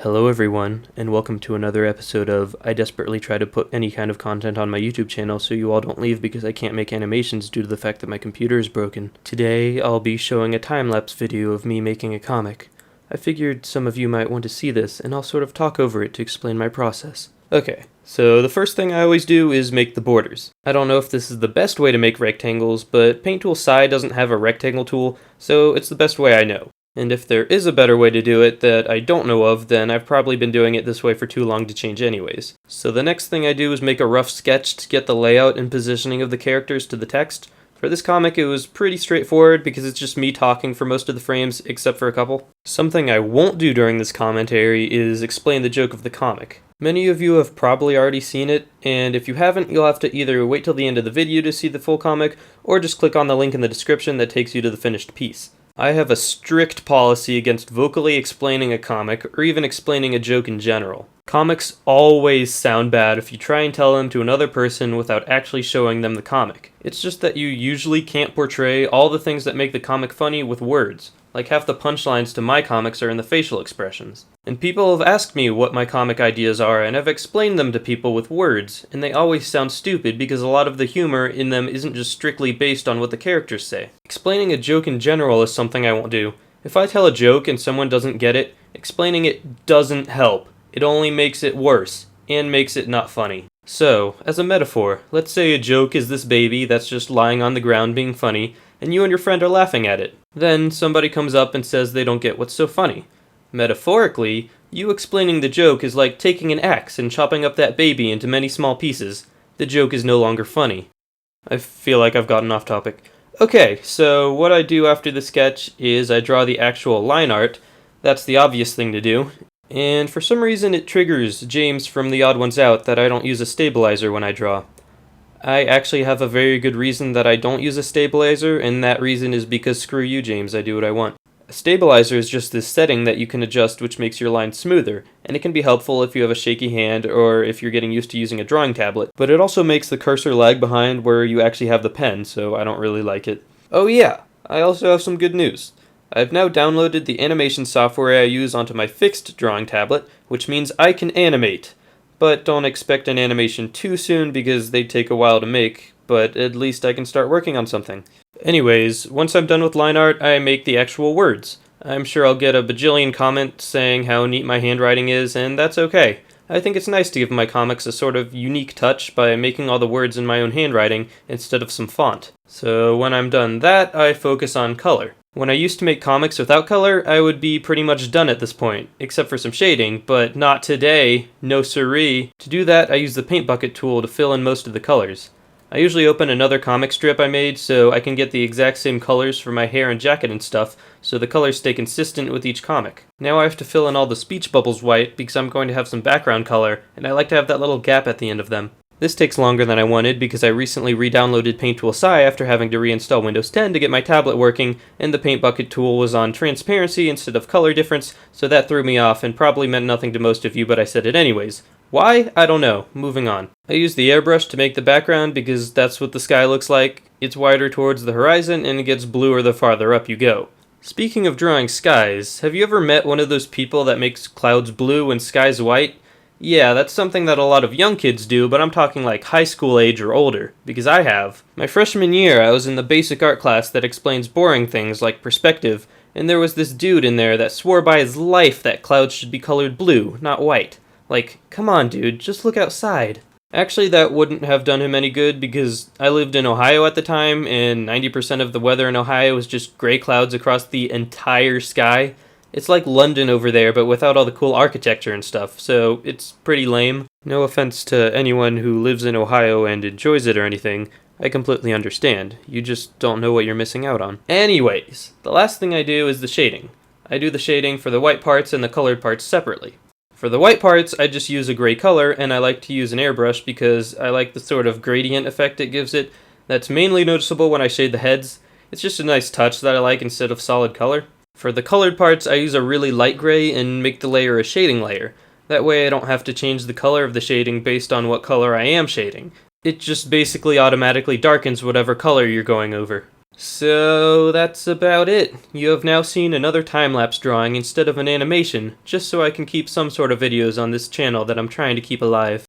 Hello everyone, and welcome to another episode of I desperately try to put any kind of content on my YouTube channel so you all don't leave because I can't make animations due to the fact that my computer is broken. Today, I'll be showing a time-lapse video of me making a comic. I figured some of you might want to see this, and I'll sort of talk over it to explain my process. Okay, so the first thing I always do is make the borders. I don't know if this is the best way to make rectangles, but Paint Tool Sci doesn't have a rectangle tool, so it's the best way I know. And if there is a better way to do it that I don't know of, then I've probably been doing it this way for too long to change anyways. So the next thing I do is make a rough sketch to get the layout and positioning of the characters to the text. For this comic it was pretty straightforward because it's just me talking for most of the frames except for a couple. Something I won't do during this commentary is explain the joke of the comic. Many of you have probably already seen it, and if you haven't, you'll have to either wait till the end of the video to see the full comic, or just click on the link in the description that takes you to the finished piece. I have a strict policy against vocally explaining a comic, or even explaining a joke in general. Comics always sound bad if you try and tell them to another person without actually showing them the comic. It's just that you usually can't portray all the things that make the comic funny with words. Like half the punchlines to my comics are in the facial expressions. And people have asked me what my comic ideas are, and I've explained them to people with words, and they always sound stupid because a lot of the humor in them isn't just strictly based on what the characters say. Explaining a joke in general is something I won't do. If I tell a joke and someone doesn't get it, explaining it doesn't help. It only makes it worse, and makes it not funny. So, as a metaphor, let's say a joke is this baby that's just lying on the ground being funny, and you and your friend are laughing at it. Then somebody comes up and says they don't get what's so funny. Metaphorically, you explaining the joke is like taking an axe and chopping up that baby into many small pieces. The joke is no longer funny. I feel like I've gotten off topic. Okay, so what I do after the sketch is I draw the actual line art. That's the obvious thing to do. And for some reason it triggers James from The Odd Ones Out that I don't use a stabilizer when I draw. I actually have a very good reason that I don't use a stabilizer, and that reason is because screw you, James, I do what I want. A stabilizer is just this setting that you can adjust which makes your lines smoother, and it can be helpful if you have a shaky hand or if you're getting used to using a drawing tablet, but it also makes the cursor lag behind where you actually have the pen, so I don't really like it. Oh yeah, I also have some good news. I've now downloaded the animation software I use onto my fixed drawing tablet, which means I can animate. But don't expect an animation too soon because they take a while to make, but at least I can start working on something. Anyways, once I'm done with line art, I make the actual words. I'm sure I'll get a bajillion comments saying how neat my handwriting is, and that's okay. I think it's nice to give my comics a sort of unique touch by making all the words in my own handwriting instead of some font. So when I'm done that, I focus on color. When I used to make comics without color, I would be pretty much done at this point, except for some shading, but not today, no siree. To do that, I use the paint bucket tool to fill in most of the colors. I usually open another comic strip I made so I can get the exact same colors for my hair and jacket and stuff, so the colors stay consistent with each comic. Now I have to fill in all the speech bubbles white because I'm going to have some background color, and I like to have that little gap at the end of them. This takes longer than I wanted because I recently re-downloaded Paint Tool Sci after having to reinstall Windows 10 to get my tablet working, and the paint bucket tool was on transparency instead of color difference, so that threw me off and probably meant nothing to most of you, but I said it anyways. Why? I don't know. Moving on. I use the airbrush to make the background because that's what the sky looks like. It's wider towards the horizon and it gets bluer the farther up you go. Speaking of drawing skies, have you ever met one of those people that makes clouds blue and skies white? Yeah, that's something that a lot of young kids do, but I'm talking like high school age or older, because I have. My freshman year, I was in the basic art class that explains boring things like perspective, and there was this dude in there that swore by his life that clouds should be colored blue, not white. Like, come on dude, just look outside. Actually, that wouldn't have done him any good because I lived in Ohio at the time, and 90% of the weather in Ohio was just gray clouds across the entire sky. It's like London over there, but without all the cool architecture and stuff, so it's pretty lame. No offense to anyone who lives in Ohio and enjoys it or anything. I completely understand. You just don't know what you're missing out on. Anyways, the last thing I do is the shading. I do the shading for the white parts and the colored parts separately. For the white parts, I just use a gray color, and I like to use an airbrush because I like the sort of gradient effect it gives it. That's mainly noticeable when I shade the heads. It's just a nice touch that I like instead of solid color. For the colored parts, I use a really light gray and make the layer a shading layer. That way I don't have to change the color of the shading based on what color I am shading. It just basically automatically darkens whatever color you're going over. So that's about it. You have now seen another time-lapse drawing instead of an animation, just so I can keep some sort of videos on this channel that I'm trying to keep alive.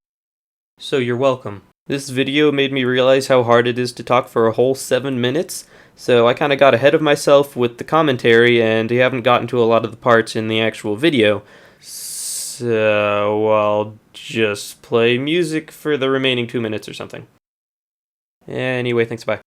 So you're welcome. This video made me realize how hard it is to talk for a whole 7 minutes, so I kinda got ahead of myself with the commentary and I haven't gotten to a lot of the parts in the actual video. So I'll just play music for the remaining 2 minutes or something. Anyway, thanks, bye.